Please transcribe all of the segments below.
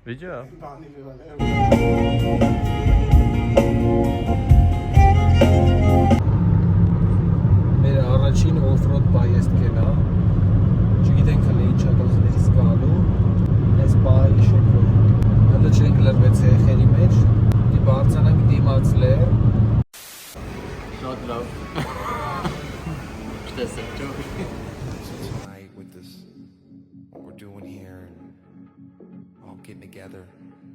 Video. Մեր առաջին off-road պայեստքն է։ Չգիտենք հələ ինչ ակալներից գալու։ Այս պահի շեքով։ Հələ չենք լրվեց ցեխերի մեջ։ Դի բարձրանանք դիմաց լեր։ Շատ լավ։ Չտեսեք, ջո։ Tonight with this, what we're doing here, and all getting together,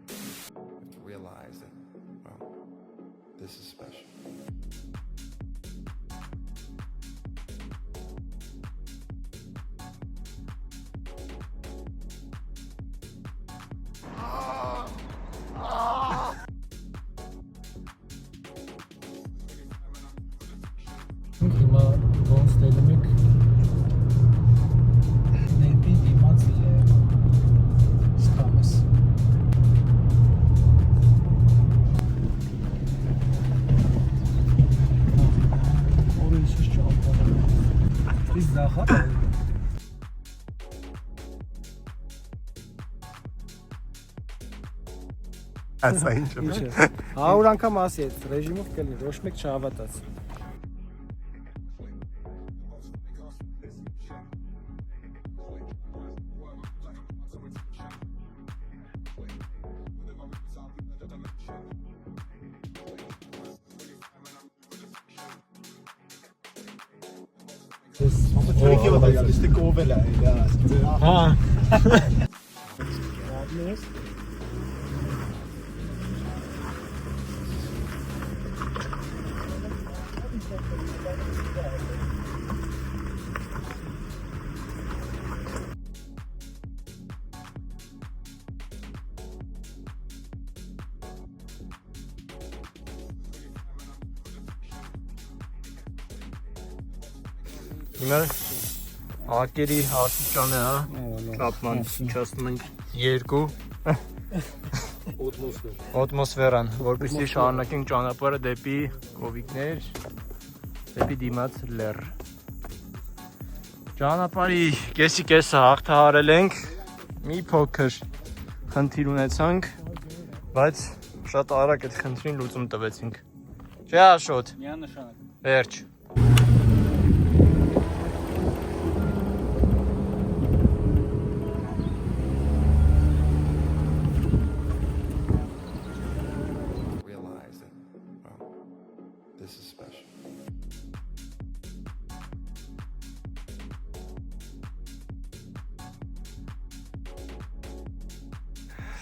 we have to realize that, well, this is special. Հիմա ոնց դնում եք դեպի դիմաց լեր ստամես օրինս չափ իսկ զախատ Ասա ինչ է։ 100 անգամ ասի այդ ռեժիմով կլինի ոչ մեկ չհավատաց Este covela, Ha. Հիմա ակերի հասիճանը, հա։ Կապման ինչ ասում ենք 2 օտմոսֆերան, որպեսզի շարունակենք ճանապարհը դեպի կովիկներ, դեպի դիմաց լեռ։ Ճանապարհի կեսի կեսը հաղթահարել ենք, մի փոքր խնդիր ունեցանք, բայց շատ արագ այդ խնդրին լուծում տվեցինք։ Չէ՞ Աշոտ։ Միանշանակ։ Վերջ։ Realize that, well, this is special.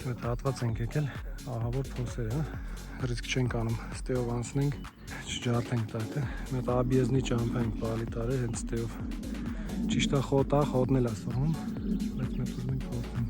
Մենք հատված ենք եկել, ահա որ փոսեր է, ռիսկ չենք անում, ստեով անցնենք, չջարդենք տակը, մենք աբիեզնի ճամփա ենք բալի տարել հենց ստեով, ճիշտ է խոտն էլ է սողում, բայց մենք ուզում ենք փոխենք։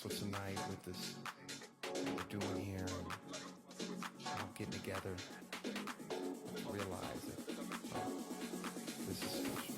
So tonight with this, what we're doing here, and all getting together, we have to realize that, well, this is special.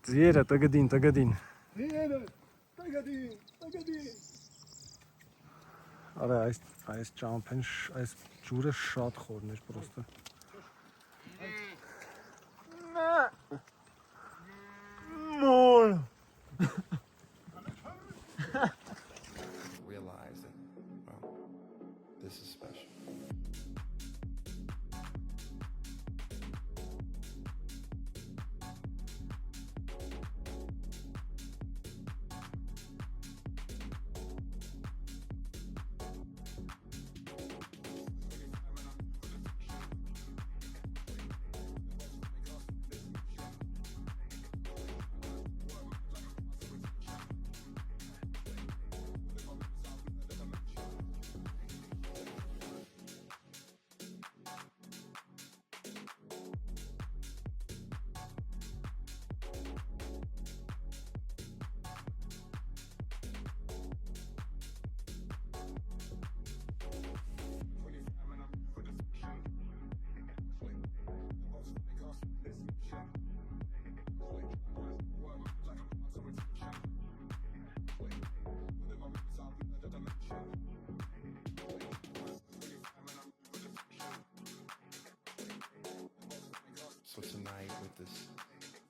Զիերը տգդին։ Viene, tagadin. Արա այս ճամփեն այս ջուրը շատ խորն էր պրոստը։ Realize that, well, this is special. So tonight with this,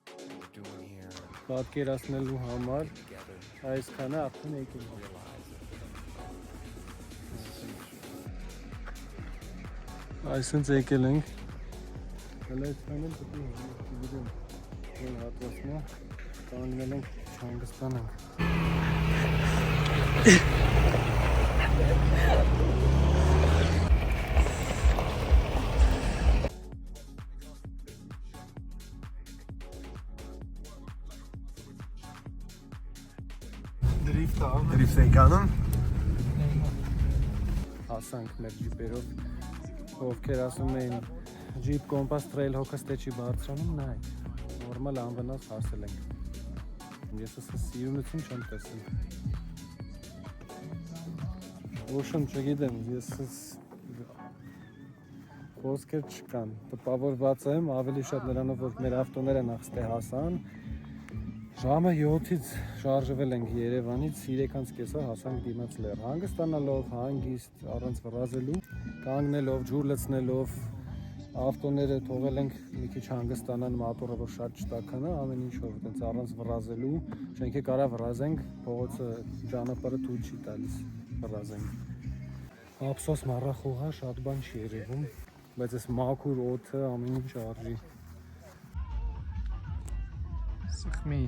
what we're doing here Պատկերացնելու համար together, այսքանը արդեն եկել։ realize that this is huge. Այսինքն եկել ենք։ Հələ այսքանը պետք է գիտեմ։ Որ հատվածնա կանգնել ենք չհանգստանանք։ Դրիֆտ ենք անում։ Հասանք մեր ջիպերով, ովքեր ասում էին ջիպ կոմպաս տրեյլ հոգս թե չի բարձրանում, նայ, նորմալ անվնաս հասել ենք։ Ես ասես սիրունություն չեմ տեսել։ Ոչմ չգիտեմ, ես խոսքեր չկան, տպավորված եմ, ավելի շատ նրանով, որ մեր ավտոները նախ ստե հասան, ժամը 7-ից շարժվել ենք Երևանից 3:30 հասանք դիմաց լեռ, հանգստանալով, հանգիստ, առանց վրազելու, կանգնելով, ջուր լցնելով, ավտոները թողել ենք մի քիչ հանգստանան մատորը, որ շատ չտաքանա, ամեն ինչով, այդպես առանց վրազելու, չենք կարա վրազենք, փողոցը ճանապարհը թույլ չի տալիս վրազենք։ Ափսոս մառախուղա շատ բան չի երևում, բայց այս մաքուր օդը ամեն ինչ արժի։ Սխմի։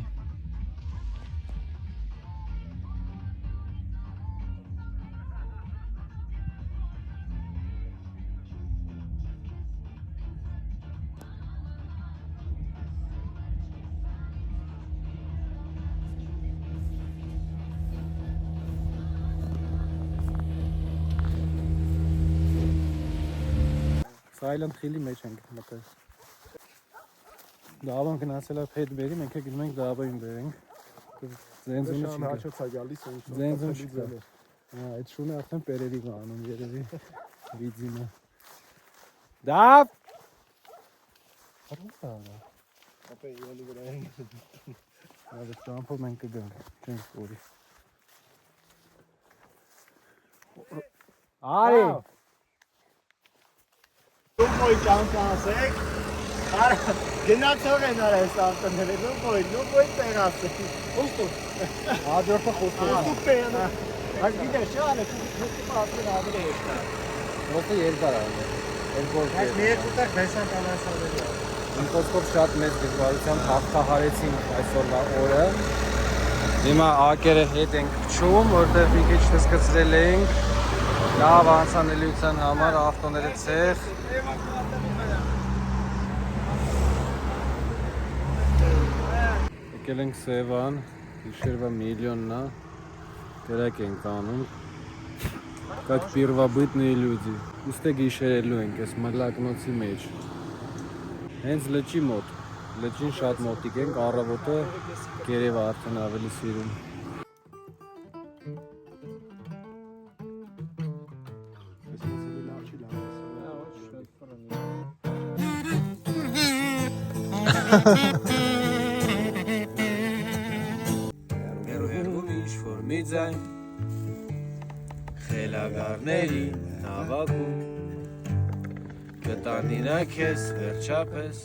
Silent Hill-ի մեջ ենք մտել։ Դավան գնացել է փետ բերի, մենք գնում ենք դավային բերենք։ Զենզունը չի։ Հաճոցա գալիս են։ Զենզուն չի։ Հա, այդ շունը արդեն պերերի գանում երևի վիդինը։ Դավ։ Հա։ Ապա յոլի վրա են։ Այդ ճամփով մենք կգանք, չենք կորի։ Արի։ Նույն ճամփասեք։ Արա գնացող են արես ավտոները, նույն տեղասեք։ Ոստո։ Աջորդը խոսում։ Սուպեր։ Այս գիտես շանը դուք պատրաստել ավելի հեշտ է։ Ոսը երկար է։ Այս մի երկու տակ բեսան տանասալների է։ Ինքոսկով շատ մեծ դժվարությամբ հաղթահարեցինք այսօրվա օրը։ Հիմա ակերը հետ ենք փչում, որտեղ մի քիչ դսկացրել ենք։ Լավ անցանելիության համար ավտոների ցեղ։ Եկել ենք Սևան, գիշերվա միլիոննա, կրակ ենք անում, կաչ պիրվաբытные люди, ուստե գիշերելու ենք ես մլակնոցի մեջ, հենց լճի մոտ, լճին շատ մոտիկ ենք, առավոտը կերև արդեն ավելի սիրում։ Տաղարներին հավաքում կտան իրա քեզ վերջապես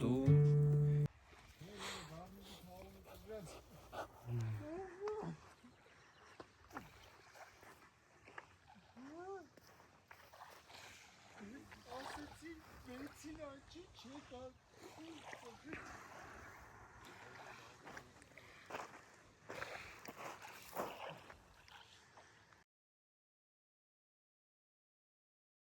դու